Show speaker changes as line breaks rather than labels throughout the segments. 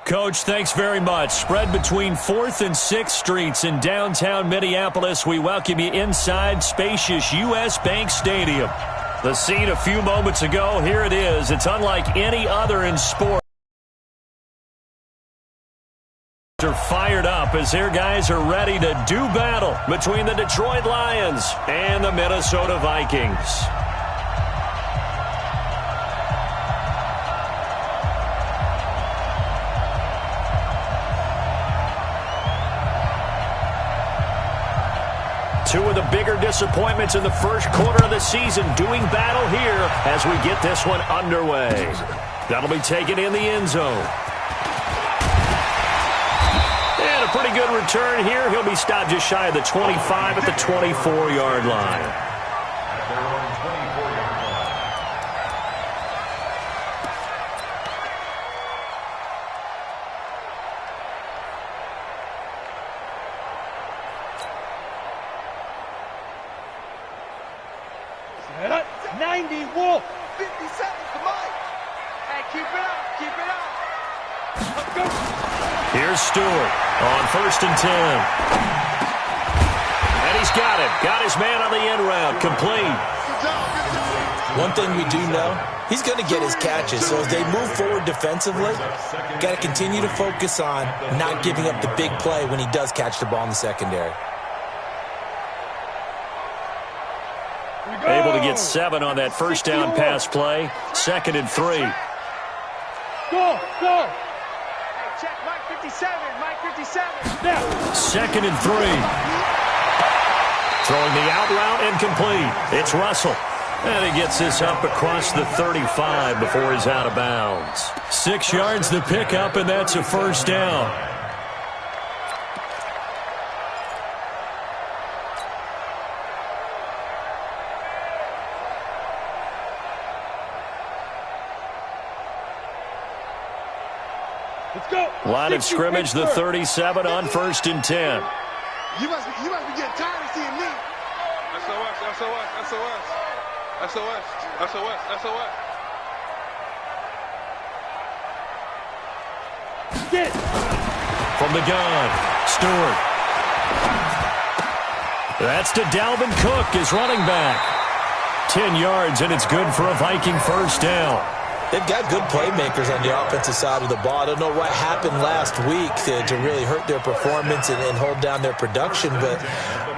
Coach, thanks very much. Spread between 4th and 6th Streets in downtown Minneapolis. We welcome you inside spacious U.S. Bank Stadium. The scene a few moments ago, here it is. It's unlike any other in sport. Are fired up as their guys are ready to do battle between the Detroit Lions and the Minnesota Vikings. Two of the bigger disappointments in the first quarter of the season doing battle here as we get this one underway. That'll be taken in the end zone. And a pretty good return here. He'll be stopped just shy of the 25 at the 24-yard line. Here's Stewart on 1st and 10. And he's got it. Got his man on the end route. Complete.
One thing we do know, he's going to get his catches. So as they move forward defensively, got to continue to focus on not giving up the big play when he does catch the ball in the secondary.
Able to get 7 on that first down pass play. 2nd and 3.
Go! Hey, check Mike 57. Mike 57. Now.
2nd and 3. Throwing the out route incomplete. It's Russell. And he gets this up across the 35 before he's out of bounds. 6 yards the pickup, and that's a first down.
Let's go.
Line of scrimmage, the 37 on 1st and 10.
You must be getting tired of seeing me. SOS.
Get.
From the gun, Stewart. That's to Dalvin Cook, his running back. 10 yards, and it's good for a Viking first down.
They've got good playmakers on the offensive side of the ball. I don't know what happened last week to really hurt their performance and hold down their production, but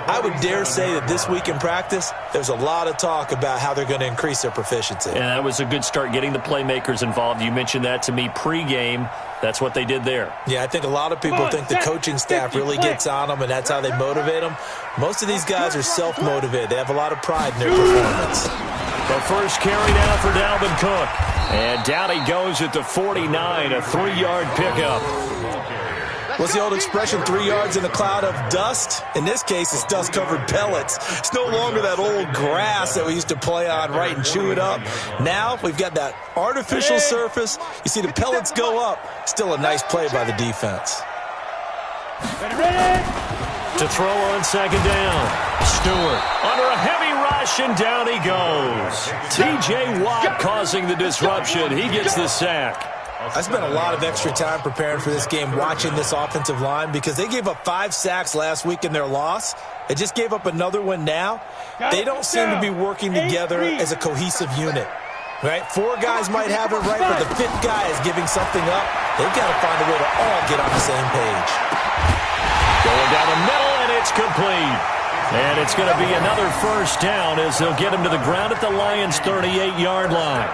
I would dare say that this week in practice, there's a lot of talk about how they're going to increase their proficiency.
And that was a good start, getting the playmakers involved. You mentioned that to me pregame. That's what they did there.
Yeah, I think a lot of people think the coaching staff really gets on them, and that's how they motivate them. Most of these guys are self-motivated. They have a lot of pride in their performance.
The first carry now for Dalvin Cook. And down he goes at the 49, a 3-yard pickup.
What's the old expression, 3 yards in a cloud of dust? In this case, it's dust-covered pellets. It's no longer that old grass that we used to play on, right, and chew it up. Now we've got that artificial surface. You see the pellets go up. Still a nice play by the defense.
To throw on 2nd down. Stewart under a heavy rush, and down he goes. T.J. Watt causing the disruption. He gets the sack.
I spent a lot of extra time preparing for this game, watching this offensive line, because they gave up 5 sacks last week in their loss. They just gave up another one now. They don't seem to be working together as a cohesive unit. Right? 4 guys might have it right, but the 5th guy is giving something up. They've got to find a way to all get on the same page.
Going down the middle, and it's complete. And it's going to be another first down as they'll get him to the ground at the Lions' 38-yard line.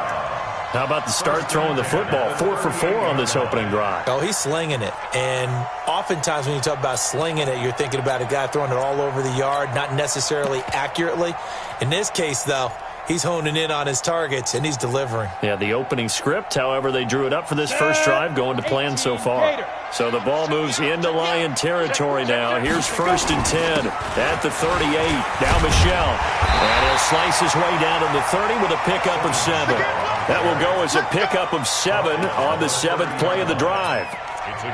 How about the start throwing the football? 4 for 4 on this opening drive.
Oh, he's slinging it. And oftentimes when you talk about slinging it, you're thinking about a guy throwing it all over the yard, not necessarily accurately. In this case, though, he's honing in on his targets, and he's delivering.
Yeah, the opening script, however, they drew it up for this first drive, going to plan so far. So the ball moves into Lion territory now. Here's 1st and 10 at the 38. Now Michel. And he'll slice his way down to the 30 with a pickup of 7. That will go as a pickup of 7 on the 7th play of the drive.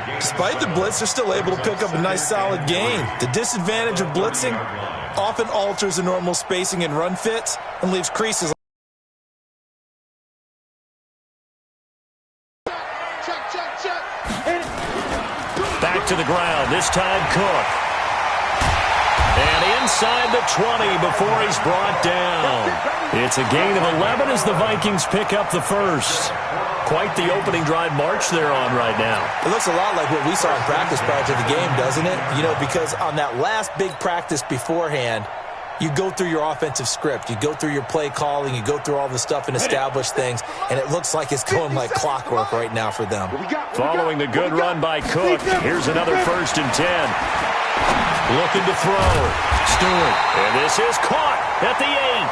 Despite the blitz, they're still able to pick up a nice solid gain. The disadvantage of blitzing often alters the normal spacing and run fits and leaves creases.
Check.
time, Cook. And inside the 20 before he's brought down. It's a gain of 11 as the Vikings pick up the first. Quite the opening drive march they're on right now.
It looks a lot like what we saw in practice prior to the game, doesn't it? You know, because on that last big practice beforehand, you go through your offensive script. You go through your play calling. You go through all the stuff and establish things. And it looks like it's going like clockwork right now for them.
Following the good run by Cook, here's another 1st and 10. Looking to throw. Stewart. And this is caught at the 8.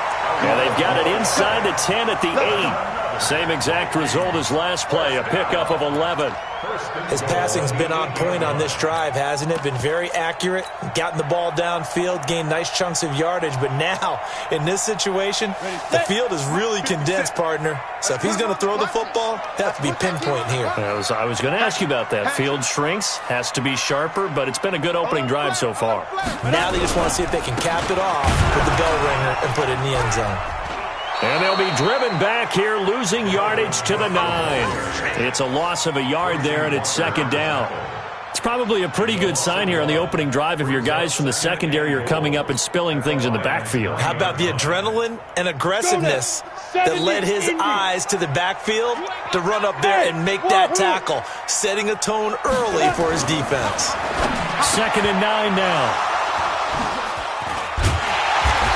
And they've got it inside the 10 at the 8. Same exact result as last play, a pickup of 11.
His passing's been on point on this drive, hasn't it? Been very accurate, gotten the ball downfield, gained nice chunks of yardage. But now, in this situation, the field is really condensed, partner. So if he's going to throw the football, they have to be pinpoint here.
I was going to ask you about that. Field shrinks, has to be sharper, but it's been a good opening drive so far.
Now they just want to see if they can cap it off with the bell ringer and put it in the end zone.
And they'll be driven back here, losing yardage to the 9. It's a loss of a yard there, and it's 2nd down. It's probably a pretty good sign here on the opening drive if your guys from the secondary are coming up and spilling things in the backfield.
How about the adrenaline and aggressiveness that led his eyes to the backfield to run up there and make that tackle, setting a tone early for his defense.
2nd and 9 now.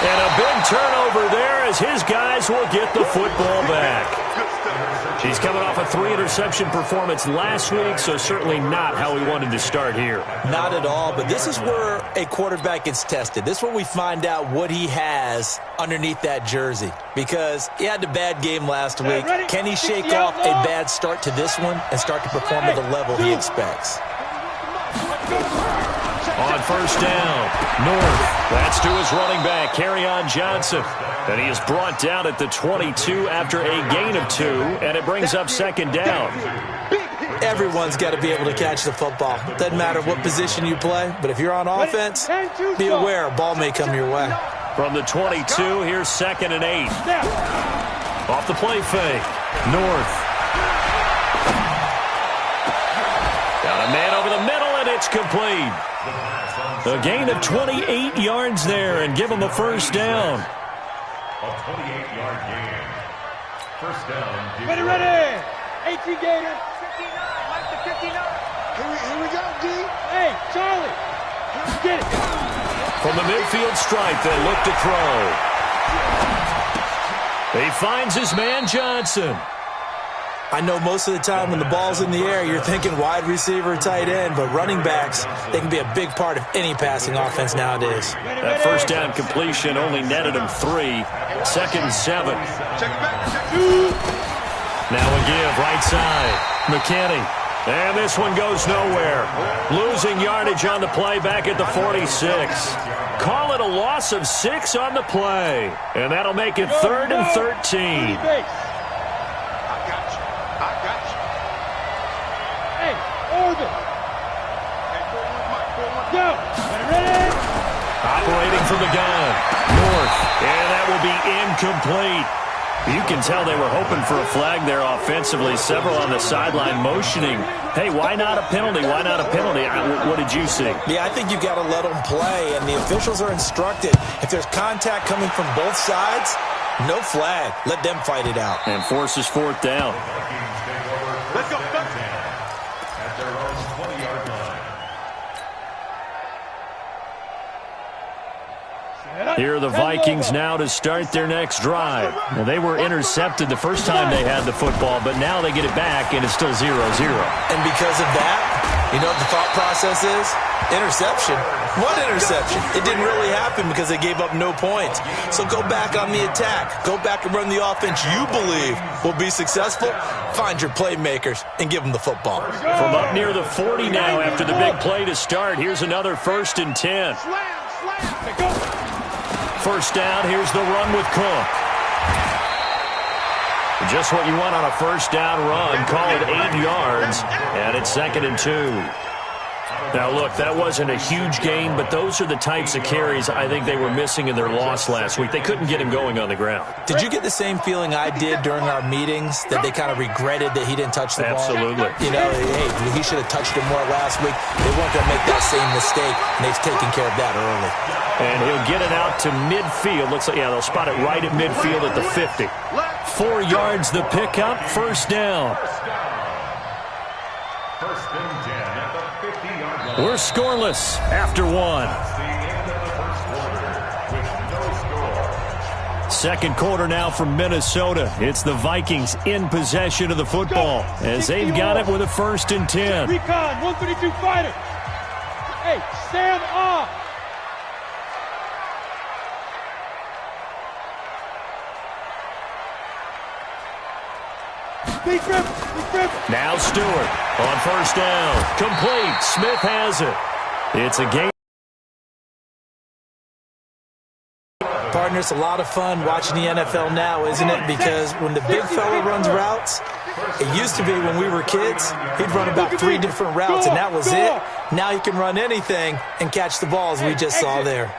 And a big turnover there as his guys will get the football back. He's coming off a 3-interception performance last week, so certainly not how we wanted to start here. Not
at all, but this is where a quarterback gets tested. This is where we find out what he has underneath that jersey. Because he had a bad game last week. Can he shake off a bad start to this one and start to perform at the level he expects?
On 1st down, North. That's to his running back, Kerryon Johnson. And he is brought down at the 22 after a gain of 2, and it brings up 2nd down.
Everyone's got to be able to catch the football. Doesn't matter what position you play, but if you're on offense, be aware a ball may come your way.
From the 22, here's 2nd and 8. Off the play fake, North. Got a man over the middle, and it's complete. A gain of 28 yards there and give him a 1st down.
A 28-yard gain. 1st down.
Ready. 18 Gator.
59. Mike to 59. Here we go, D.
Hey, Charlie. Get it.
From the midfield stripe, they look to throw. He finds his man, Johnson.
I know most of the time when the ball's in the air, you're thinking wide receiver, tight end, but running backs, they can be a big part of any passing offense nowadays.
That 1st down completion only netted him 3. 2nd and 7. Now a give, right side. McKinney. And this one goes nowhere. Losing yardage on the play back at the 46. Call it a loss of 6 on the play. And that'll make it 3rd and 13.
Go. Ready.
Operating from the gun. North. And that will be incomplete. You can tell they were hoping for a flag there offensively. Several on the sideline motioning. Hey, why not a penalty? Why not a penalty? What did you see?
Yeah, I think you've got to let them play, and the officials are instructed. If there's contact coming from both sides, no flag. Let them fight it out.
And forces 4th down.
Let's go.
At their own 20-yard line.
Here are the Vikings now to start their next drive. Well, they were intercepted the first time they had the football, but now they get it back, and it's still 0-0.
And because of that, you know what the thought process is? Interception. What interception? It didn't really happen because they gave up no points. So go back on the attack. Go back and run the offense you believe will be successful. Find your playmakers and give them the football.
From up near the 40 now after the big play to start, here's another 1st and 10. First down, here's the run with Cook. Just what you want on a 1st down run. Call it 8 yards, and it's 2nd and 2. Now, look, that wasn't a huge gain, but those are the types of carries I think they were missing in their loss last week. They couldn't get him going on the ground.
Did you get the same feeling I did during our meetings, that they kind of regretted that he didn't touch the ball?
Absolutely.
You know, hey, he should have touched it more last week. They weren't going to make that same mistake, and they've taken care of that early.
And he'll get it out to midfield. Looks like, yeah, they'll spot it right at midfield at the 50. 4 yards the pickup, first down.
First and 10 at the 50-yard line.
We're scoreless after one.
That's the end of the first quarter with no score.
Second quarter now from Minnesota. It's the Vikings in possession of the football as they've got it with a first and 10.
Recon, 132 fighter. Hey, stand off. Big grip, big grip.
Now Stewart on first down. Complete. Smith has it. It's a game.
Partner, it's a lot of fun watching the NFL now, isn't it? Because when the big fella runs routes, it used to be when we were kids, he'd run about 3 different routes, and that was it. Now he can run anything and catch the balls we just saw there.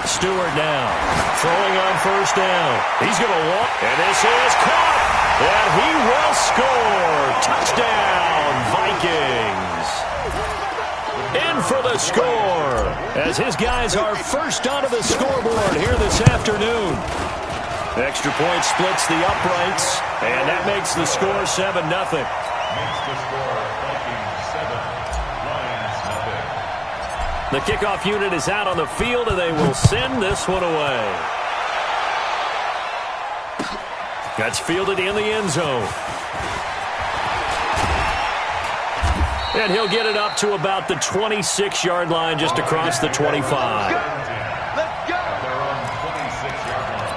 Stewart now, throwing on first down. He's going to walk, and this is caught, and he will score. Touchdown, Vikings. In for the score, as his guys are first onto the scoreboard here this afternoon. Extra point splits the uprights, and that makes the score 7-0.
Makes the score Vikings 7, Lions nothing.
The kickoff unit is out on the field, and they will send this one away. That's fielded in the end zone. And he'll get it up to about the 26-yard line, just across the 25.
Let's go. At their own 26-yard line.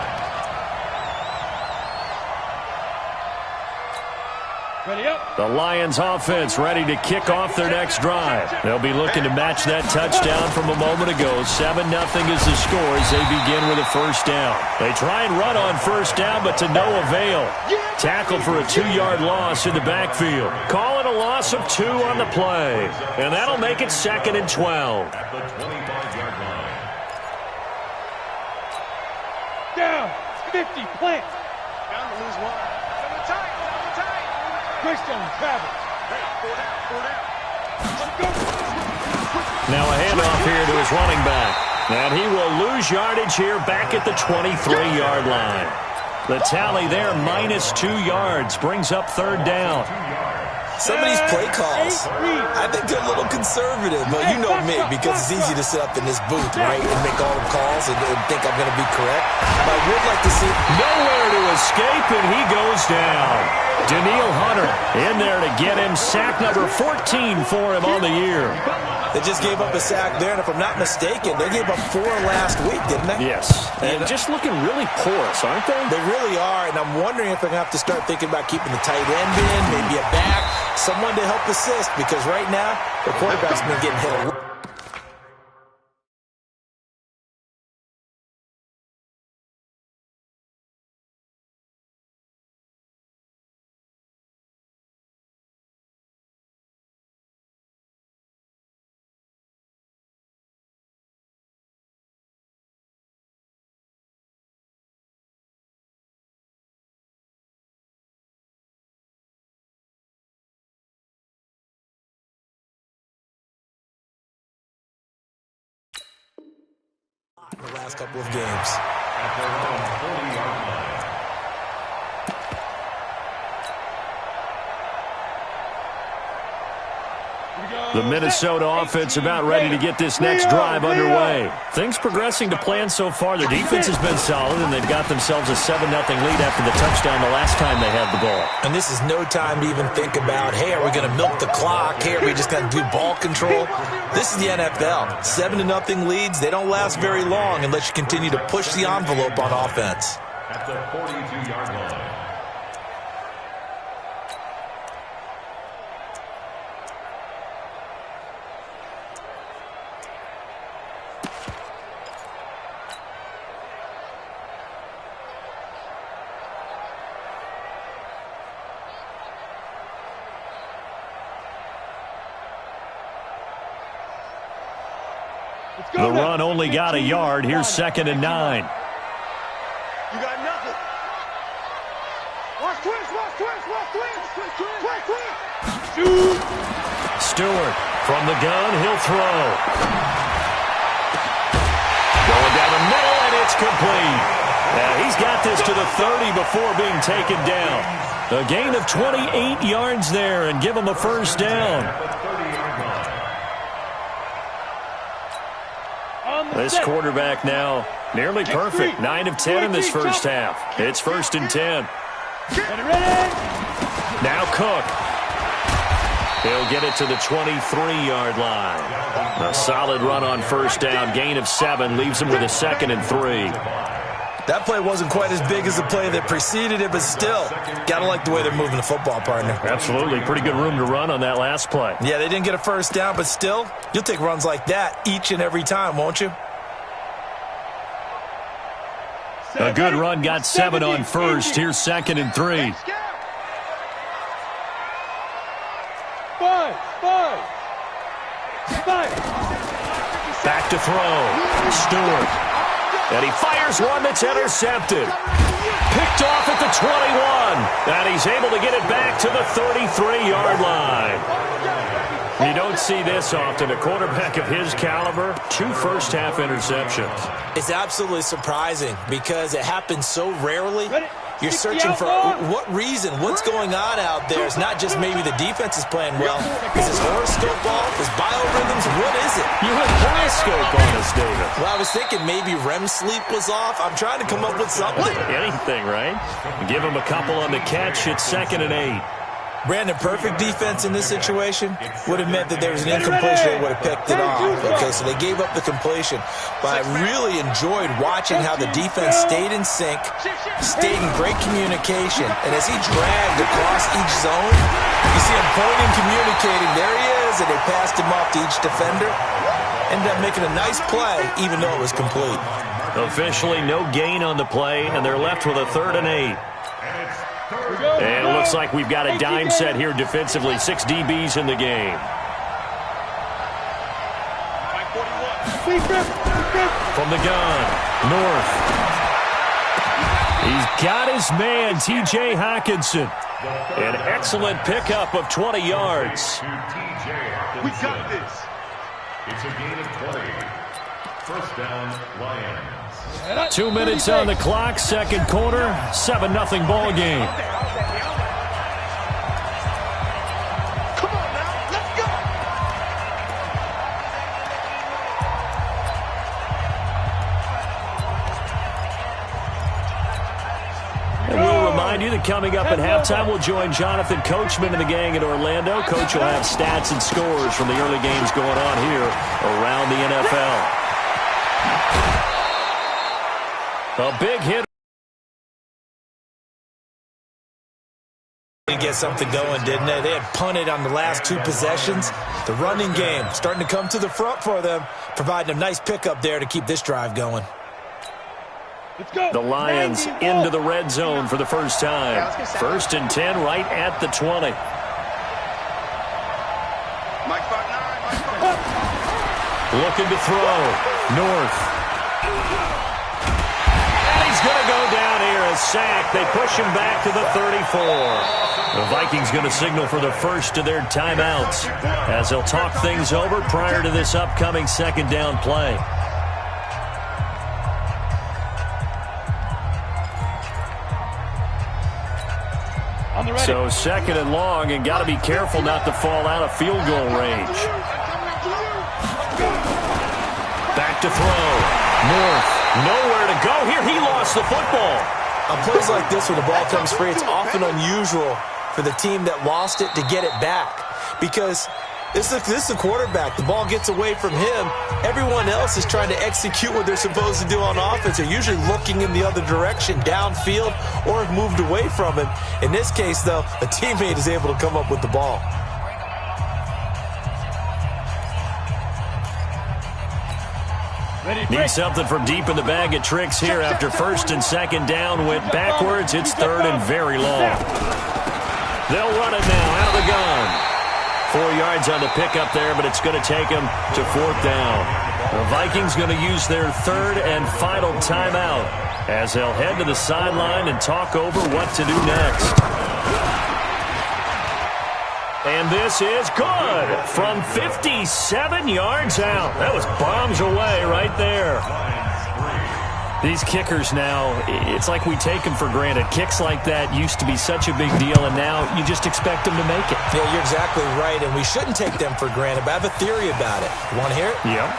Ready up.
The Lions offense ready to kick off their next drive. They'll be looking to match that touchdown from a moment ago. 7-0 is the score as they begin with a first down. They try and run on first down, but to no avail. Tackled for a 2-yard loss in the backfield. Call it a loss of 2 on the play. And that'll make it 2nd and 12.
At the 25-yard line.
Down. 50. Plant.
Down to lose one. Double tight. Double tight.
Christian, travel.
Hey, 4 down. 4 down.
Let's go.
Now a handoff here to his running back. And he will lose yardage here back at the 23-yard line. The tally there, -2 yards, brings up third down.
Some of these play calls, I think they're a little conservative, but you know me, because it's easy to sit up in this booth, right, and make all the calls and think I'm going to be correct. But I would like to see...
Nowhere to escape, and he goes down. Daniil Hunter in there to get him. Sack number 14 for him on the year.
They just gave up a sack there, and if I'm not mistaken, they gave up 4 last week, didn't they?
Yes, and just looking really porous, aren't they?
They really are, and I'm wondering if they're going to have to start thinking about keeping the tight end in, maybe a back, someone to help assist, because right now, the quarterback's been getting hit a lot. In the last couple of games.
At their own 40-yard line.
The Minnesota offense about ready to get this next drive underway. Things progressing to plan so far. Their defense has been solid, and they've got themselves a 7-0 lead after the touchdown the last time they had the ball.
And this is no time to even think about, hey, are we going to milk the clock? Hey, are we just going to do ball control? This is the NFL. 7-0 leads, they don't last very long unless you continue to push the envelope on offense.
At the 42-yard line.
The run only got a yard. Here's 2nd and 9.
You got nothing. Watch twins, watch twins, watch twins. Twins.
Shoot.
Stewart from the gun. He'll throw. Going down the middle, and it's complete. Now he's got this to the 30 before being taken down. A gain of 28 yards there and give him a first down. This quarterback now nearly perfect. 9 of 10 in this first half. It's 1st and 10. Now Cook. He'll get it to the 23-yard line. A solid run on first down. Gain of 7 leaves him with a 2nd and 3.
That play wasn't quite as big as the play that preceded it, but still, gotta like the way they're moving the football, partner.
Absolutely. Pretty good room to run on that last play.
Yeah, they didn't get a first down, but still, you'll take runs like that each and every time, won't you?
A good run got 7 on first. Here's 2nd and 3.
Five.
Back to throw. Stewart. And he fires one that's intercepted. Picked off at the 21. And he's able to get it back to the 33-yard line. You don't see this often. A quarterback of his caliber, 2 first-half interceptions.
It's absolutely surprising because it happens so rarely. You're searching for what reason, what's going on out there. It's not just maybe the defense is playing well. Is his horoscope off? His biorhythms? What is it?
You have horoscope on us, David.
Well, I was thinking maybe REM sleep was off. I'm trying to come up with something.
Anything, right? Give him a couple on the catch. It's 2nd and 8.
Brandon, perfect defense in this situation would have meant that there was an incompletion. They would have picked it off. Okay, so they gave up the completion. But I really enjoyed watching how the defense stayed in sync, stayed in great communication. And as he dragged across each zone, you see him pointing, communicating. There he is, and they passed him off to each defender. Ended up making a nice play, even though it was complete.
Officially no gain on the play, and they're left with a 3rd and 8. And it looks like we've got a dime set here defensively. 6 DBs in the game. From the gun, North. He's got his man, T.J. Hawkinson. An excellent pickup of 20 yards.
We got this.
It's a gain of 20. First down, Lions.
2 minutes on the clock, 2nd quarter, 7-0 ball game.
Come on now, let's go.
And we'll remind you that coming up at halftime, we'll join Jonathan Coachman and the gang in Orlando. Coach will have stats and scores from the early games going on here around the NFL. A big hit.
To get something going, didn't they? They had punted on the last 2 possessions. The running game starting to come to the front for them, providing a nice pickup there to keep this drive going.
The Lions into the red zone for the first time. 1st and 10 right at the 20. Looking to throw. North. Going to go down here, a sack. They push him back to the 34. The Vikings going to signal for the first of their timeouts as they'll talk things over prior to this upcoming 2nd down play. So 2nd and long, and got to be careful not to fall out of field goal range. Back to throw. North. Nowhere to go here. He lost the football.
On plays like this, when the ball comes free, it's often unusual for the team that lost it to get it back. Because this is a quarterback. The ball gets away from him. Everyone else is trying to execute what they're supposed to do on offense. They're usually looking in the other direction, downfield, or have moved away from him. In this case, though, a teammate is able to come up with the ball.
Need something from deep in the bag of tricks here after 1st and 2nd down. Went backwards. It's 3rd and very long. They'll run it now out of the gun. 4 yards on the pickup there, but it's going to take him to 4th down. The Vikings going to use their third and final timeout as they'll head to the sideline and talk over what to do next. And this is good from 57 yards out. That was bombs away right there. These kickers now, it's like we take them for granted. Kicks like that used to be such a big deal, and now you just expect them to make it.
Yeah, you're exactly right, and we shouldn't take them for granted, but I have a theory about it. You want to hear it?
Yep.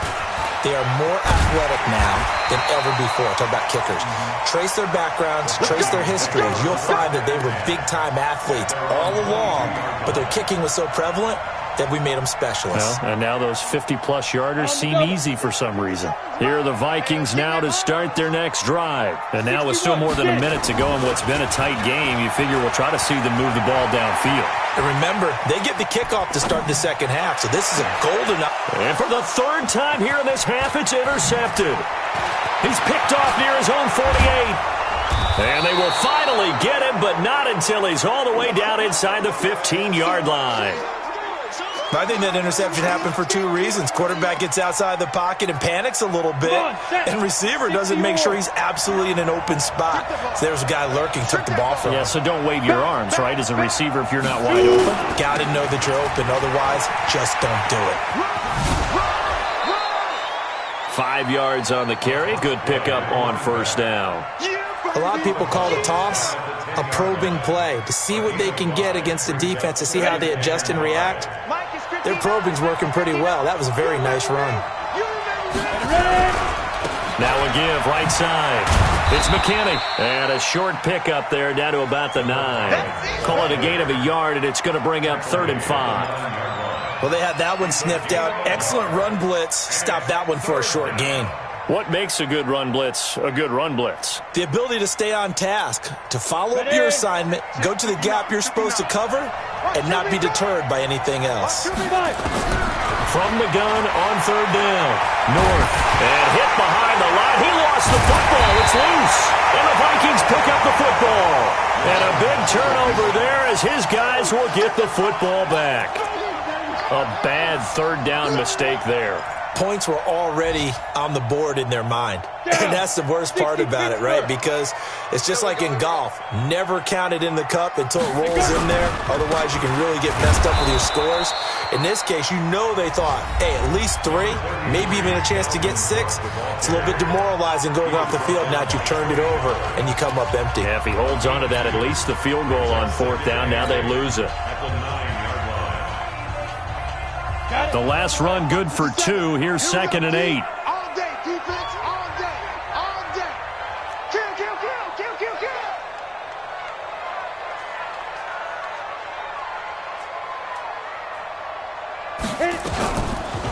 They are more athletic now than ever before. Talk about kickers. Trace their backgrounds, trace their histories. You'll find that they were big-time athletes all along, but their kicking was so prevalent that we made them specialists.
Well, and now those 50-plus yarders seem easy for some reason. Here are the Vikings now to start their next drive. And now with still more than a minute to go in what's been a tight game, you figure we'll try to see them move the ball downfield.
And remember, they get the kickoff to start the second half, so this is a golden...
And for the third time here in this half, it's intercepted. He's picked off near his own 48. And they will finally get him, but not until he's all the way down inside the 15-yard line.
I think that interception happened for two reasons. Quarterback gets outside the pocket and panics a little bit, and receiver doesn't make sure he's absolutely in an open spot. So there's a guy lurking, took the ball from him.
Yeah, so don't wave your arms, right, as a receiver if you're not wide open.
Got to know that you're open. Otherwise, just don't do it.
5 yards on the carry. Good pickup on first down.
A lot of people call the toss a probing play, to see what they can get against the defense, to see how they adjust and react. Their probing's working pretty well. That was a very nice run.
Now a give, right side. It's McKinney. And a short pickup there down to about the 9. Call it a gain of a yard, and it's going to bring up 3rd and 5.
Well, they had that one sniffed out. Excellent run blitz. Stop that one for a short gain.
What makes a good run blitz a good run blitz?
The ability to stay on task, to follow up your assignment, go to the gap you're supposed to cover, and not be deterred by anything else.
From the gun on 3rd down. North. And hit behind the line. He lost the football. It's loose. And the Vikings pick up the football. And a big turnover there as his guys will get the football back. A bad 3rd down mistake there.
Points were already on the board in their mind. And that's the worst part about it, right? Because it's just like in golf. Never count it in the cup until it rolls in there. Otherwise, you can really get messed up with your scores. In this case, you know they thought, hey, at least 3, maybe even a chance to get 6. It's a little bit demoralizing going off the field now that you've turned it over and you come up empty.
Yeah, if he holds on to that, at least the field goal on 4th down. Now they lose it. The last run good for 2. Here's 2nd and 8.
All day, defense, all day, all day. Kill, kill, kill, kill, kill, kill.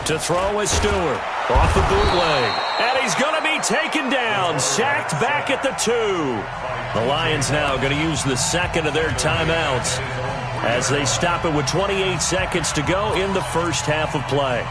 To throw is Stewart. Off the bootleg. And he's going to be taken down. Sacked back at the 2. The Lions now going to use the second of their timeouts as they stop it with 28 seconds to go in the first half of play.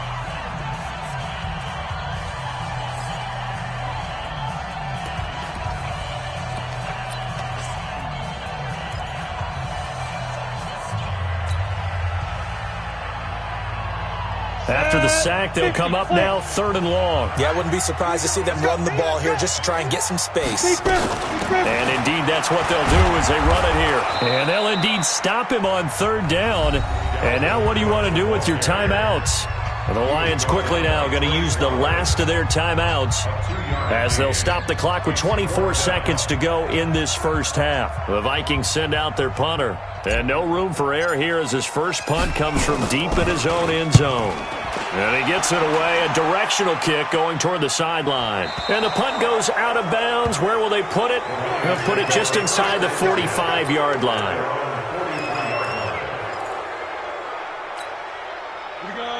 After the sack, they'll come up now 3rd and long.
Yeah, I wouldn't be surprised to see them run the ball here just to try and get some space.
And indeed, that's what they'll do as they run it here. And they'll indeed stop him on 3rd down. And now what do you want to do with your timeouts? The Lions quickly now going to use the last of their timeouts as they'll stop the clock with 24 seconds to go in this first half. The Vikings send out their punter. And no room for error here as his first punt comes from deep in his own end zone. And he gets it away, a directional kick going toward the sideline. And the punt goes out of bounds. Where will they put it? They'll put it just inside the 45-yard line.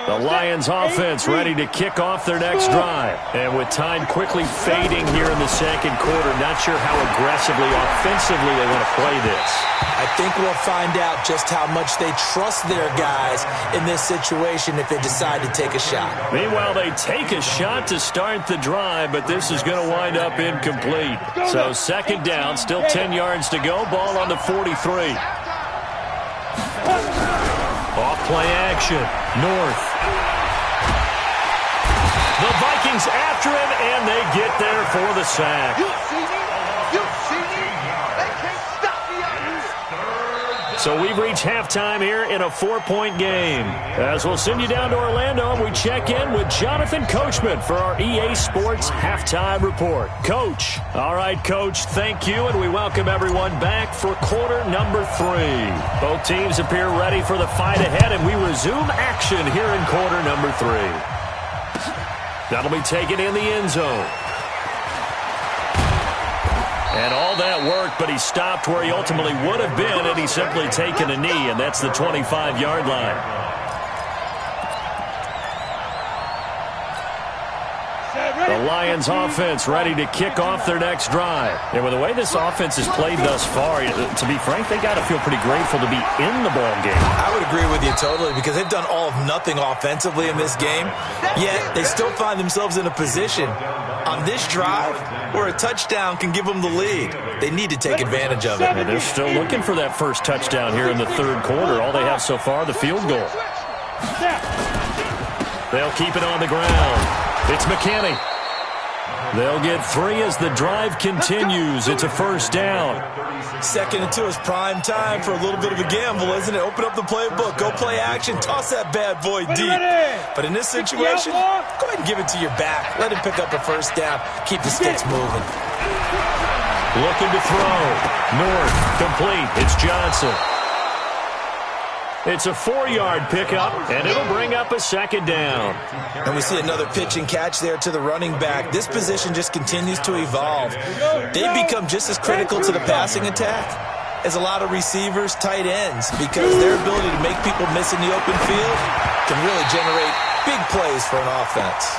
The Lions offense ready to kick off their next drive. And with time quickly fading here in the second quarter, not sure how aggressively, offensively they want to play this.
I think we'll find out just how much they trust their guys in this situation if they decide to take a shot.
Meanwhile, they take a shot to start the drive, but this is going to wind up incomplete. So 2nd down, still 10 yards to go. Ball on the 43. Off play action. North. The Vikings Vikings after him, and they get there for the sack.
You see me? You see me? They can't stop me out here.
So we've reached halftime here in a 4-point game. As we'll send you down to Orlando, we check in with Jonathan Coachman for our EA Sports Halftime Report. Coach. All right, Coach, thank you, and we welcome everyone back for quarter number 3. Both teams appear ready for the fight ahead, and we resume action here in quarter number 3. That'll be taken in the end zone. And all that work, but he stopped where he ultimately would have been, and he's simply taken a knee, and that's the 25-yard line. The Lions offense ready to kick off their next drive. And with the way this offense has played thus far, to be frank, they got to feel pretty grateful to be in the ball game.
I would agree with you totally because they've done all of nothing offensively in this game, yet they still find themselves in a position on this drive where a touchdown can give them the lead. They need to take advantage of it.
And they're still looking for that first touchdown here in the third quarter. All they have so far, the field goal. They'll keep it on the ground. It's McKinney. They'll get 3 as the drive continues. It's a first down.
2nd and 2 is prime time for a little bit of a gamble, isn't it? Open up the playbook, go play action, toss that bad boy deep. But in this situation, go ahead and give it to your back. Let him pick up a first down. Keep the sticks moving.
Looking to throw. North, complete. It's Johnson. It's a 4-yard pickup, and it'll bring up a second down.
And we see another pitch and catch there to the running back. This position just continues to evolve. They become just as critical to the passing attack as a lot of receivers, tight ends, because their ability to make people miss in the open field can really generate big plays for an offense.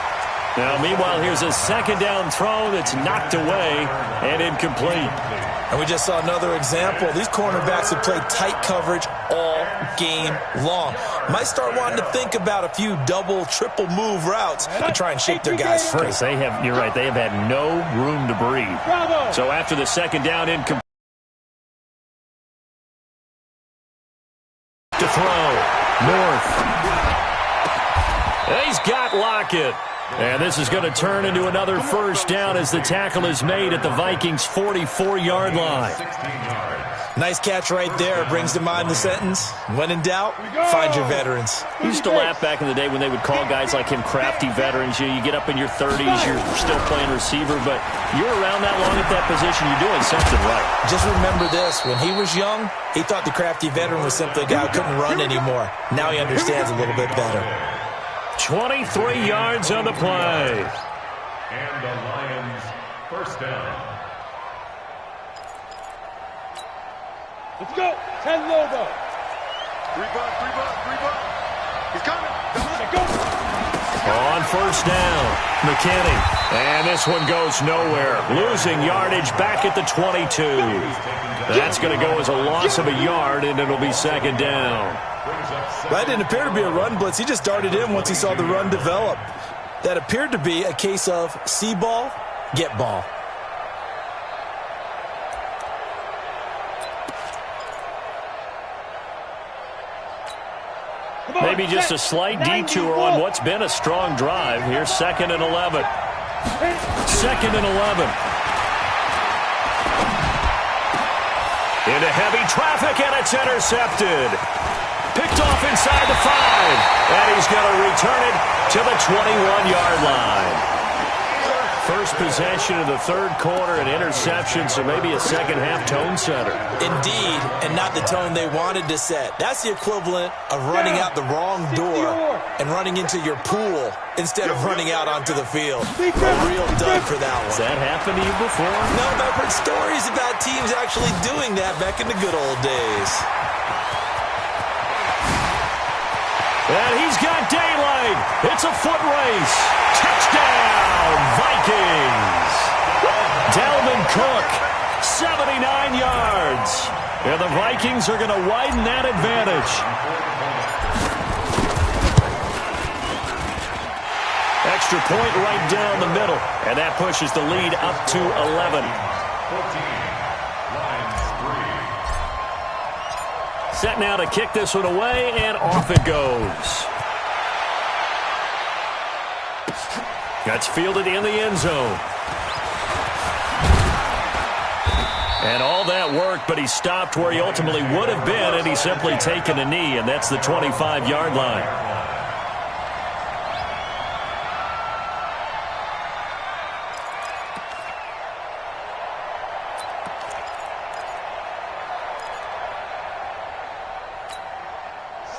Now, meanwhile, here's a second down throw that's knocked away and incomplete.
And we just saw another example. These cornerbacks have played tight coverage all game long. Might start wanting to think about a few double, triple move routes to try and shake their guys free.
You're right, they have had no room to breathe. So after the second down, incomplete to throw. North. He's got Lockett. And this is going to turn into another first down as the tackle is made at the Vikings' 44-yard line.
Nice catch right there. Brings to mind the sentence, when in doubt, find your veterans.
I used to laugh back in the day when they would call guys like him crafty veterans. You get up in your 30s, you're still playing receiver, but you're around that long at that position, you're doing something right.
Just remember this. When he was young, he thought the crafty veteran was simply a guy who couldn't run anymore. Now he understands a little bit better.
23 yards on the play.
And the Lions first down.
Let's go. 10 Lobo.
3 buck. He's coming.
Go.
On first down, McKinney. And this one goes nowhere. Losing yardage back at the 22. That's going to go as a loss of a yard, and it'll be second down.
That didn't appear to be a run blitz. He just darted in once he saw the run develop. That appeared to be a case of see ball, get ball.
Maybe just a slight detour on what's been a strong drive. Here's 2nd and 11. 2nd and 11. Into heavy traffic, and it's intercepted. Picked off inside the 5. And he's going to return it to the 21-yard line. First possession of the third quarter, an interception, so maybe a second-half tone setter.
Indeed, and not the tone they wanted to set. That's the equivalent of running out the wrong door and running into your pool instead of running out onto the field. A real dud for that one.
Has that happened to you before?
No, but I've heard stories about teams actually doing that back in the good old days.
And he's got daylight. It's a foot race. Touchdown, Vikings. Dalvin Cook, 79 yards. And the Vikings are going to widen that advantage. Extra point right down the middle. And that pushes the lead up to 11.
14.
Set now to kick this one away, and off it goes. That's fielded in the end zone. And all that work, but he stopped where he ultimately would have been, and he's simply taken a knee, and that's the 25-yard line.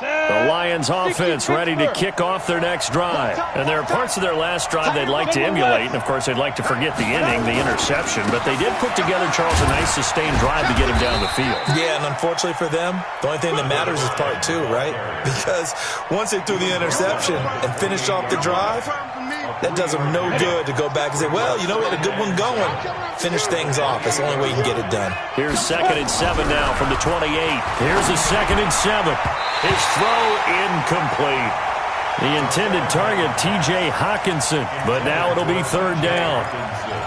The Lions offense ready to kick off their next drive. And there are parts of their last drive they'd like to emulate. And, of course, they'd like to forget the inning, the interception. But they did put together, Charles, a nice sustained drive to get him down the field.
Yeah, and unfortunately for them, the only thing that matters is part two, right? Because once they threw the interception and finished off the drive, that does them no good to go back and say, well, you know, we had a good one going. Finish things off. That's the only way you can get it done.
Here's 2nd and 7 now from the 28. Here's a 2nd and 7. His throw incomplete. The intended target, T.J. Hawkinson, but now it'll be 3rd down.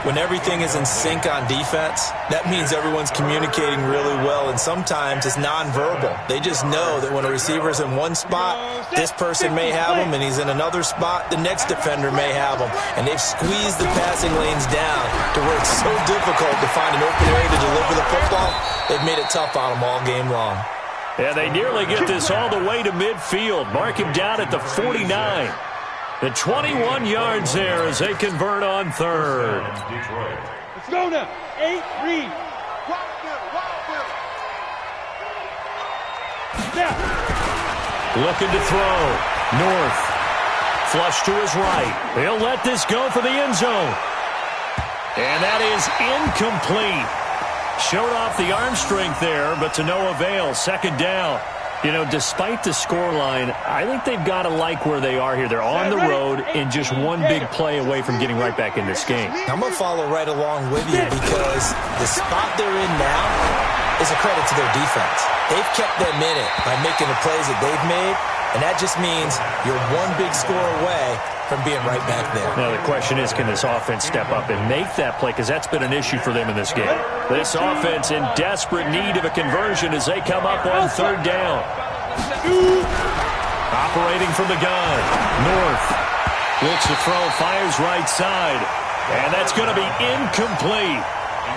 When everything is in sync on defense, that means everyone's communicating really well, and sometimes it's nonverbal. They just know that when a receiver's in one spot, this person may have him, and he's in another spot, the next defender may have him. And they've squeezed the passing lanes down to where it's so difficult to find an open area to deliver the football. They've made it tough on them all game long.
Yeah, they nearly get this all the way to midfield. Mark him down at the 49. The 21 yards there as they convert on 3rd.
Let's go now. 8-3.
Looking to throw. North. Flush to his right. He'll let this go for the end zone. And that is incomplete. Showed off the arm strength there, but to no avail. 2nd down. You know, despite the scoreline, I think they've got to like where they are here. They're on the road and just one big play away from getting right back in this game.
I'm going to follow right along with you because the spot they're in now is a credit to their defense. They've kept them in it by making the plays that they've made, and that just means you're one big score away from being right back there.
Now the question is, can this offense step up and make that play? Because that's been an issue for them in this game. This offense in desperate need of a conversion as they come up on 3rd down. Operating from the gun. North looks to throw, fires right side. And that's going to be incomplete.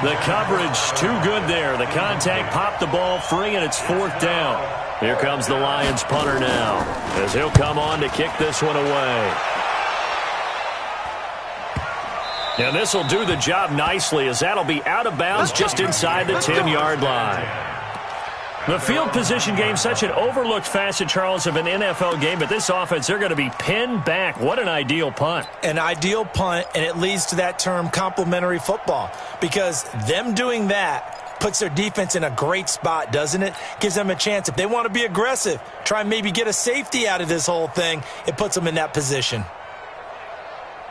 The coverage too good there. The contact popped the ball free, and it's 4th down. Here comes the Lions punter now as he'll come on to kick this one away. And this will do the job nicely as that'll be out of bounds just inside the 10-yard line. The field position game, such an overlooked facet, Charles, of an NFL game, but this offense, they're going to be pinned back. What an ideal punt.
An ideal punt, and it leads to that term complementary football because them doing that puts their defense in a great spot, doesn't it? Gives them a chance. If they want to be aggressive, try and maybe get a safety out of this whole thing, it puts them in that position.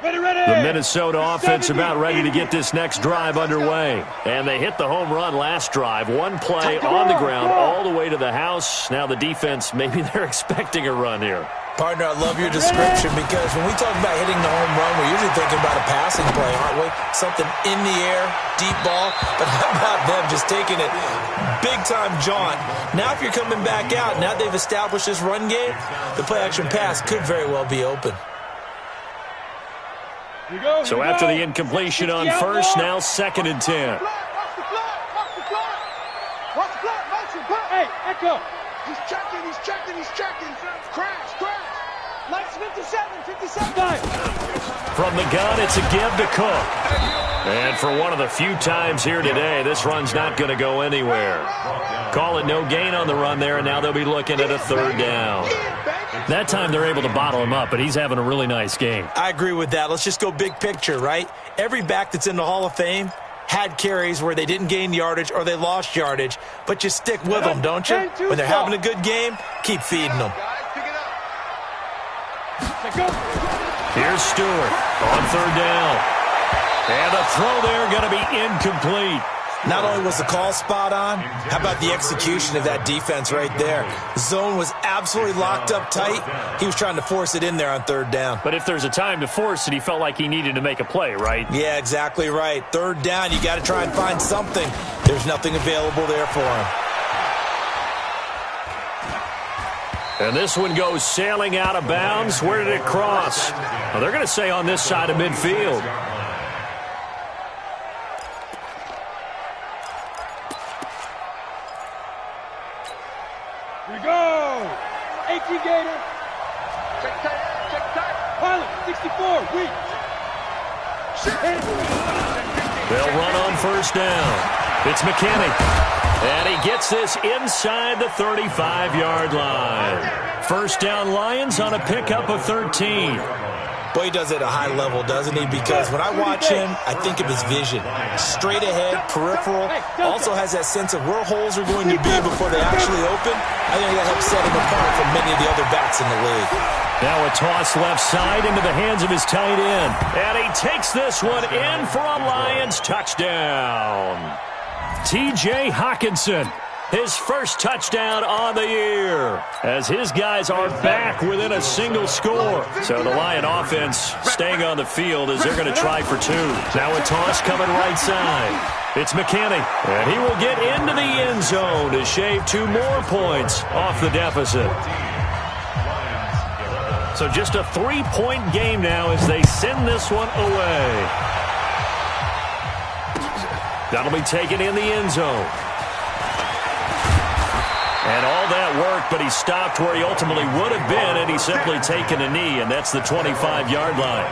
Ready.
The Minnesota offense about ready to get this next drive underway. And they hit the home run last drive. One play on the ground all the way to the house. Now the defense, maybe they're expecting a run here.
Partner, I love your description because when we talk about hitting the home run, we're usually thinking about a passing play, aren't we? Something in the air, deep ball. But how about them just taking it big-time jaunt? Now if you're coming back out, now they've established this run game, the play-action pass could very well be open.
So after the incompletion on 1st, now 2nd and 10.
Hey, Echo.
He's checking. Crash.
Lights 57.
From the gun, it's a give to Cook. And for one of the few times here today, this run's not going to go anywhere. Call it no gain on the run there, and now they'll be looking at a 3rd down. That time they're able to bottle him up, but he's having a really nice game.
I agree with that. Let's just go big picture, right? Every back that's in the Hall of Fame had carries where they didn't gain yardage or they lost yardage, but you stick with them, don't you? When they're having a good game, keep feeding them.
Here's Stewart on 3rd down. And the throw there going to be incomplete.
Not only was the call spot on, how about the execution of that defense right there? Zone was absolutely locked up tight. He was trying to force it in there on 3rd down.
But if there's a time to force it, he felt like he needed to make a play, right?
Yeah, exactly right. 3rd down, you got to try and find something. There's nothing available there for him.
And this one goes sailing out of bounds. Where did it cross? Well, they're going to say on this side of midfield.
Here we go. 18 Gator.
Check tight, check tight.
Pilot, 64, weak.
They'll run on first down. It's McKinney. And he gets this inside the 35-yard line. First down Lions on a pickup of 13.
Boy, he does it at a high level, doesn't he? Because when I watch him, I think of his vision. Straight ahead, peripheral, also has that sense of where holes are going to be before they actually open. I think that helps set him apart from many of the other backs in the league.
Now a toss left side into the hands of his tight end. And he takes this one in for a Lions touchdown. T.J. Hawkinson, his first touchdown on the year, as his guys are back within a single score. So the Lion offense staying on the field as they're going to try for two. Now a toss coming right side. It's McKinney, and he will get into the end zone to shave 2 more points off the deficit. So just a 3-point game now as they send this one away. That'll be taken in the end zone. And all that work, but he stopped where he ultimately would have been, and he's simply taken a knee, and that's the 25-yard line.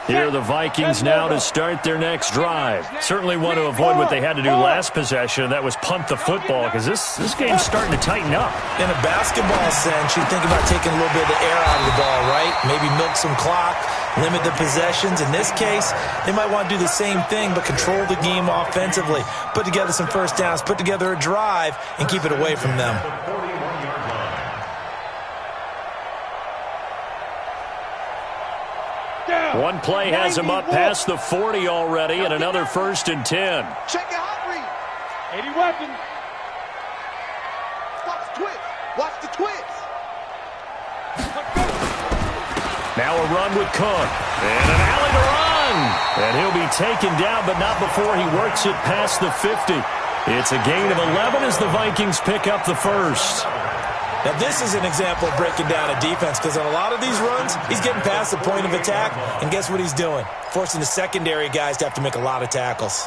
Here are the Vikings now to start their next drive. Certainly want to avoid what they had to do last possession, that was punt the football, because this game's starting to tighten up.
In a basketball sense, you think about taking a little bit of the air out of the ball, right? Maybe milk some clock, limit the possessions. In this case, they might want to do the same thing, but control the game offensively. Put together some first downs, put together a drive, and keep it away from them.
One play has him up past the 40 already, and another 1st and 10.
Check your hot read.
80 weapons.
Watch the twist. Watch the twist.
Now a run with Cook. And an alley to run. And he'll be taken down, but not before he works it past the 50. It's a gain of 11 as the Vikings pick up the first.
Now, this is an example of breaking down a defense, because on a lot of these runs, he's getting past the point of attack, and guess what he's doing? Forcing the secondary guys to have to make a lot of tackles.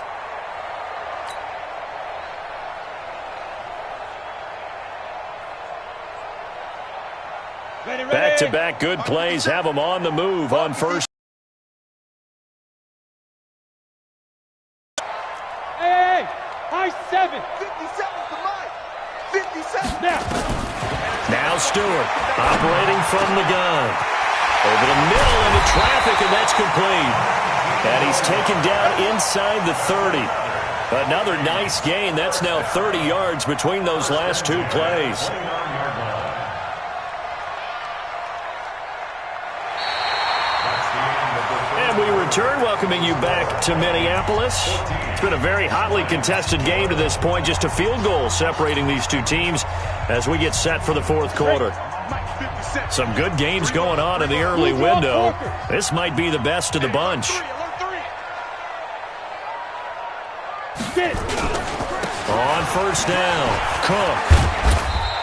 Back-to-back good plays have them on the move on first.
Hey, high 7.
57's the mic. 57.
Now Stewart operating from the gun. Over the middle into traffic, and that's complete. And he's taken down inside the 30. Another nice gain. That's now 30 yards between those last 2 plays. And we return, welcoming you back to Minneapolis. It's been a very hotly contested game to this point. Just a field goal separating these two teams as we get set for the 4th quarter. Some good games going on in the early window. This might be the best of the bunch. On first down, Cook.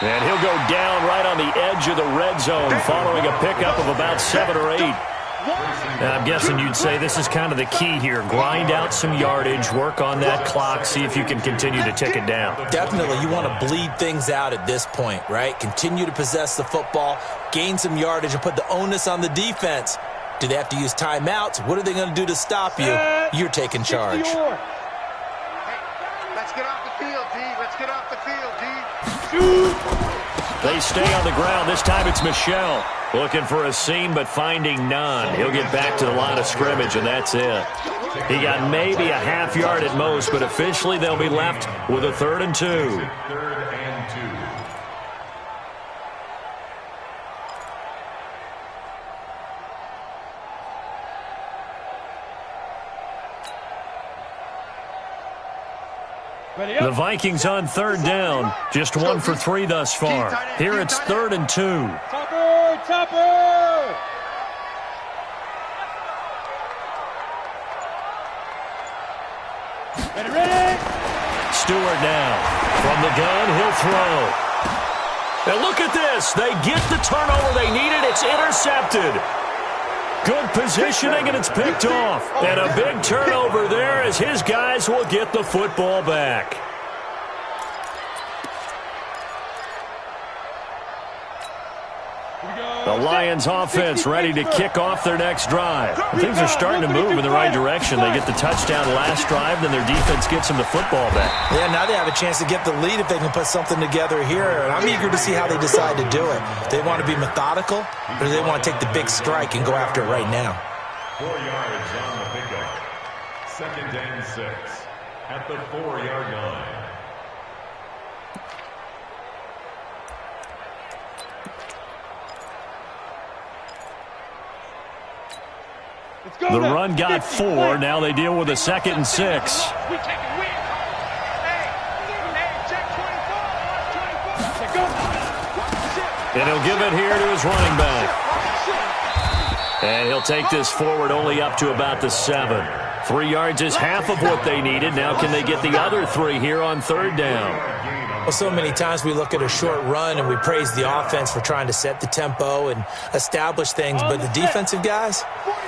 And he'll go down right on the edge of the red zone following a pickup of about 7 or 8. I'm guessing you'd say this is kind of the key here. Grind out some yardage, work on that clock, see if you can continue to tick it down.
Definitely, you want to bleed things out at this point, right? Continue to possess the football, gain some yardage, and put the onus on the defense. Do they have to use timeouts? What are they going to do to stop you? You're taking charge.
Hey, let's get off the field, D. Let's get off the field, D.
They stay on the ground. This time it's Michel. Looking for a seam, but finding none. He'll get back to the line of scrimmage, and that's it. He got maybe a half yard at most, but officially they'll be left with a 3rd and 2.
3rd and 2.
The Vikings on 3rd down. Just 1 for 3 thus far. Here it's 3rd and 2.
Topper!
Stewart now. From the gun, he'll throw. And look at this. They get the turnover they needed. It's intercepted. Good positioning, and it's picked off. And a big turnover there as his guys will get the football back. The Lions offense ready to kick off their next drive. Things are starting to move in the right direction. They get the touchdown last drive, then their defense gets them the football back.
Yeah, now they have a chance to get the lead if they can put something together here. And I'm eager to see how they decide to do it. Do they want to be methodical, or do they want to take the big strike and go after it right now?
4 yards on the pickup. 2nd and 6 at the 4-yard line.
The run got 4. Now they deal with a 2nd and 6. And he'll give it here to his running back. And he'll take this forward only up to about the 7. 3 yards is half of what they needed. Now can they get the other 3 here on 3rd down?
Well, so many times we look at a short run and we praise the offense for trying to set the tempo and establish things, but the defensive guys,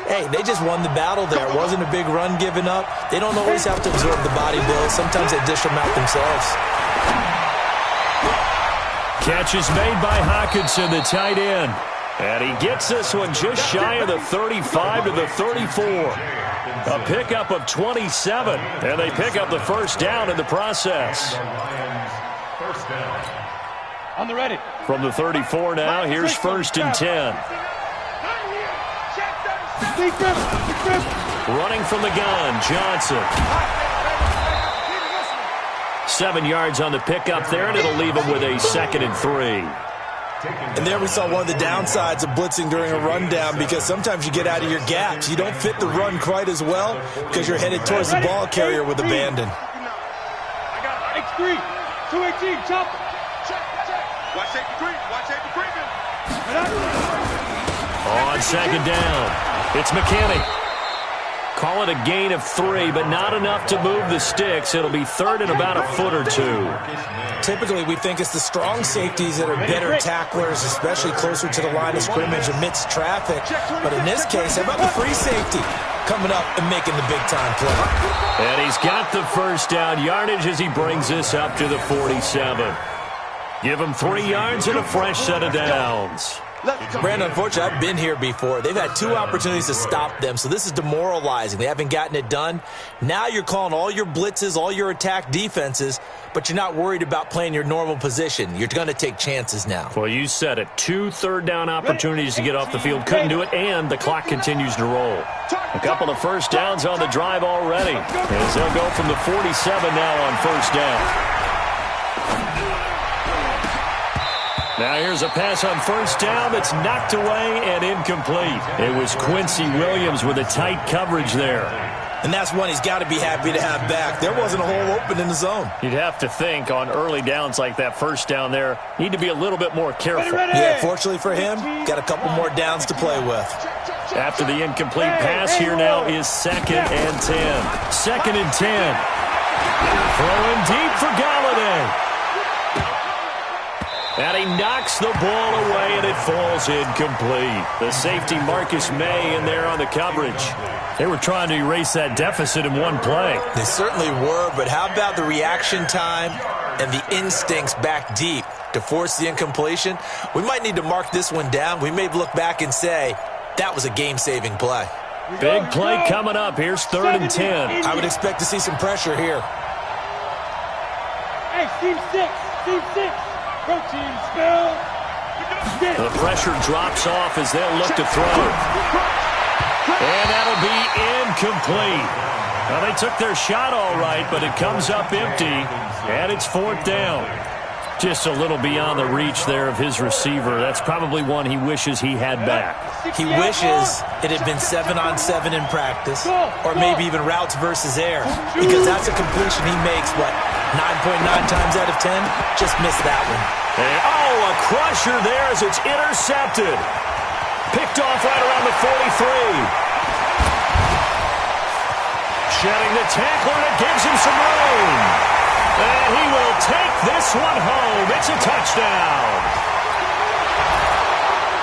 hey, they just won the battle there. It wasn't a big run given up. They don't always have to absorb the body blows. Sometimes they dish them out themselves.
Catch is made by Hockenson, the tight end. And he gets this one just shy of the 35 to the 34. A pickup of 27, and they pick up the 1st down in the process.
First down.
On the ready.
From the 34 now, here's 1st and 10. Running from the gun, Johnson. 7 yards on the pickup there, and it'll leave him with a 2nd and 3.
And there we saw one of the downsides of blitzing during a rundown, because sometimes you get out of your gaps. You don't fit the run quite as well because you're headed towards the ball carrier with abandon.
X3, 218, chop. Check. Watch safety creep.
On 2nd down, it's McKinney. Call it a gain of 3, but not enough to move the sticks. It'll be 3rd and about a foot or 2.
Typically, we think it's the strong safeties that are better tacklers, especially closer to the line of scrimmage amidst traffic. But in this case, how about the free safety coming up and making the big-time play?
And he's got the 1st down yardage as he brings this up to the 47. Give him 3 yards and a fresh set of downs.
Brandon, unfortunately, I've been here before. They've had 2 opportunities to stop them, so this is demoralizing. They haven't gotten it done. Now you're calling all your blitzes, all your attack defenses, but you're not worried about playing your normal position. You're going to take chances now.
Well, you said it. 2 third-down opportunities to get off the field. Couldn't do it, and the clock continues to roll. A couple of 1st downs on the drive already, as they'll go from the 47 now on 1st down. Now here's a pass on 1st down that's knocked away and incomplete. It was Quincy Williams with a tight coverage there.
And that's one he's got to be happy to have back. There wasn't a hole open in the zone.
You'd have to think on early downs like that 1st down there, need to be a little bit more careful.
Yeah, fortunately for him, got a couple more downs to play with.
After the incomplete pass, here now is 2nd and 10. 2nd and 10. Throwing deep for Galladay. And he knocks the ball away, and it falls incomplete. The safety, Marcus May, in there on the coverage. They were trying to erase that deficit in one play.
They certainly were, but how about the reaction time and the instincts back deep to force the incompletion? We might need to mark this one down. We may look back and say, that was a game-saving play.
Big play coming up. Here's 3rd and 10.
I would expect to see some pressure here.
Hey, team 6. Protein spell.
The pressure drops off as they'll look to throw. And that'll be incomplete. Well, they took their shot all right, but it comes up empty, and it's 4th down. Just a little beyond the reach there of his receiver. That's probably one he wishes he had back.
He wishes it had been 7-on-7 in practice, or maybe even routes versus air, because that's a completion he makes, 9.9 times out of 10? Just missed that one.
And, a crusher there as it's intercepted. Picked off right around the 43. Shedding the tackler, and it gives him some room. And he will take this one home. It's a touchdown.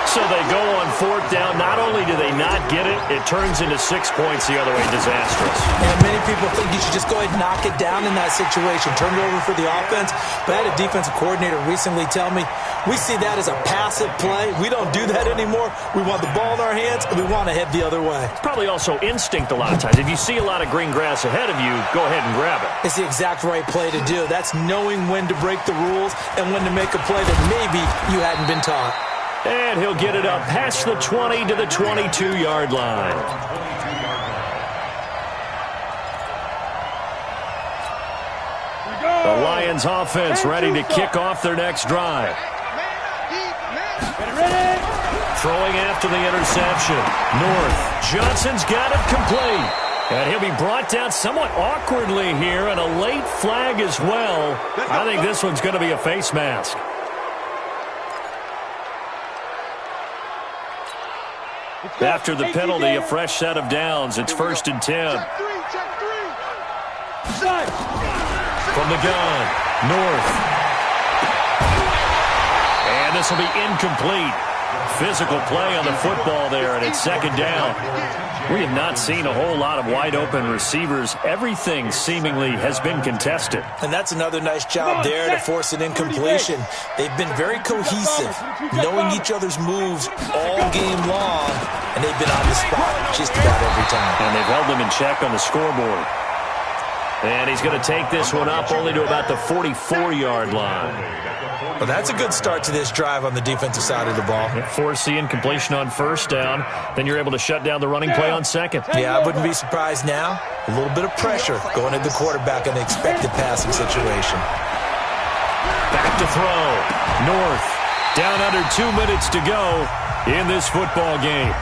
So they go on fourth down. Not only do they not get it, it turns into 6 points the other way. Disastrous.
And many people think you should just go ahead and knock it down in that situation. Turn it over for the offense. But I had a defensive coordinator recently tell me, we see that as a passive play. We don't do that anymore. We want the ball in our hands, and we want to head the other way.
It's probably also instinct a lot of times. If you see a lot of green grass ahead of you, go ahead and grab it.
It's the exact right play to do. That's knowing when to break the rules and when to make a play that maybe you hadn't been taught.
And he'll get it up past the 20 to the 22-yard line. The Lions offense ready to kick off their next drive. Throwing after the interception. North. Johnson's got it complete. And he'll be brought down somewhat awkwardly here, and a late flag as well. I think this one's going to be a face mask. After the penalty, a fresh set of downs. It's 1st and 10. From the gun, North. And this will be incomplete. Physical play on the football there, and it's 2nd down. We have not seen a whole lot of wide-open receivers. Everything seemingly has been contested.
And that's another nice job there to force an incompletion. They've been very cohesive, knowing each other's moves all game long, and they've been on the spot just about every time.
And they've held them in check on the scoreboard. And he's going to take this one up only to about the 44-yard line.
Well, that's a good start to this drive on the defensive side of the ball.
Force the incompletion on 1st down. Then you're able to shut down the running play on 2nd.
Yeah, I wouldn't be surprised now. A little bit of pressure going at the quarterback in the expected passing situation.
Back to throw. North. Down under 2 minutes to go in this football game.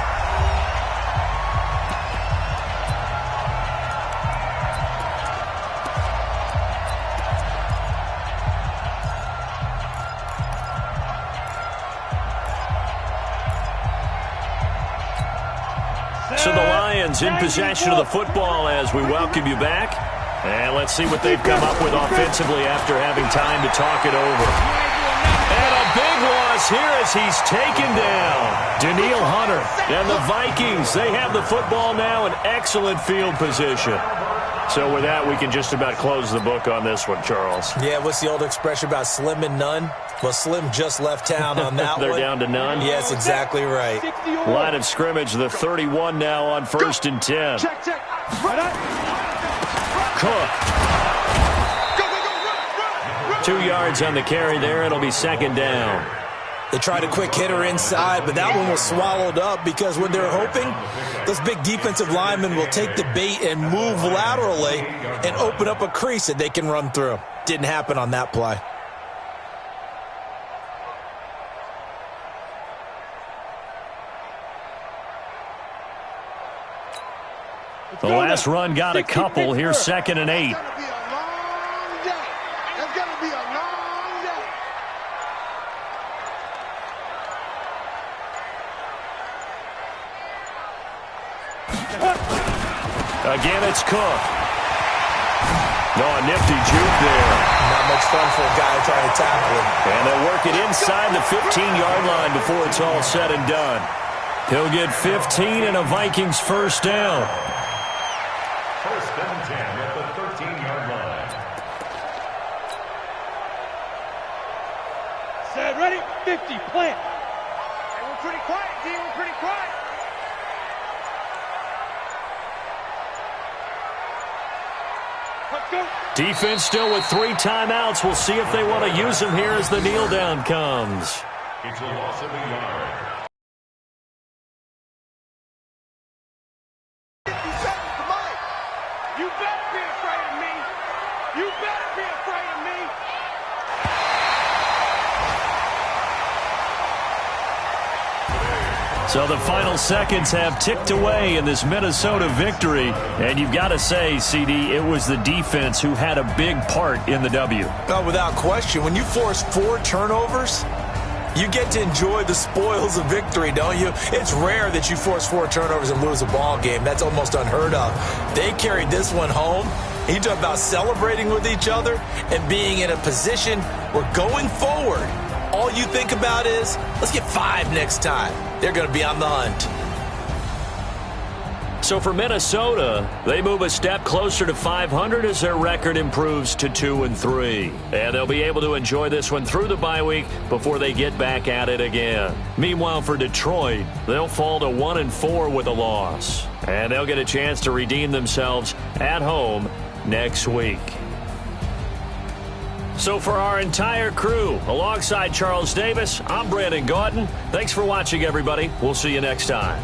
So the Lions in possession of the football as we welcome you back. And let's see what they've come up with offensively after having time to talk it over. And a big loss here as he's taken down. Daniil Hunter and the Vikings, they have the football now in excellent field position. So with that, we can just about close the book on this one, Charles.
Yeah, what's the old expression about slim and none? Well, Slim just left town on that
They're
one.
down to none?
Yes, exactly right.
Line of scrimmage, the 31 now on 1st and 10.
Check.
Cook. 2 yards on the carry there. It'll be 2nd down.
They tried a quick hitter inside, but that one was swallowed up because what they're hoping, those big defensive linemen will take the bait and move laterally and open up a crease that they can run through. Didn't happen on that play.
The last run got a couple. Here's 2nd and 8. Again, it's Cook. No, a nifty juke there.
Not much fun for a guy trying to tackle him.
And they'll work it inside the 15-yard line before it's all said and done. He'll get 15 and a Vikings 1st down.
1st and 10 at the 13-yard line.
Set, ready, 50, plant.
Hey, we're pretty quiet, D. We're pretty quiet.
Defense still with 3 timeouts. We'll see if they want to use them here as the kneel down comes.
It's a loss of a yard.
50 seconds to Mike. You better be afraid of me. You better be afraid of me.
So the final seconds have ticked away in this Minnesota victory. And you've got to say, CD, it was the defense who had a big part in the W.
Oh, without question. When you force 4 turnovers, you get to enjoy the spoils of victory, don't you? It's rare that you force 4 turnovers and lose a ball game. That's almost unheard of. They carried this one home, You talk about celebrating with each other and being in a position where going forward, all you think about is, let's get 5 next time. They're going to be on the hunt.
So for Minnesota, they move a step closer to 500 as their record improves to 2-3. And they'll be able to enjoy this one through the bye week before they get back at it again. Meanwhile, for Detroit, they'll fall to 1-4 with a loss. And they'll get a chance to redeem themselves at home next week. So for our entire crew, alongside Charles Davis, I'm Brandon Gaudin. Thanks for watching, everybody. We'll see you next time.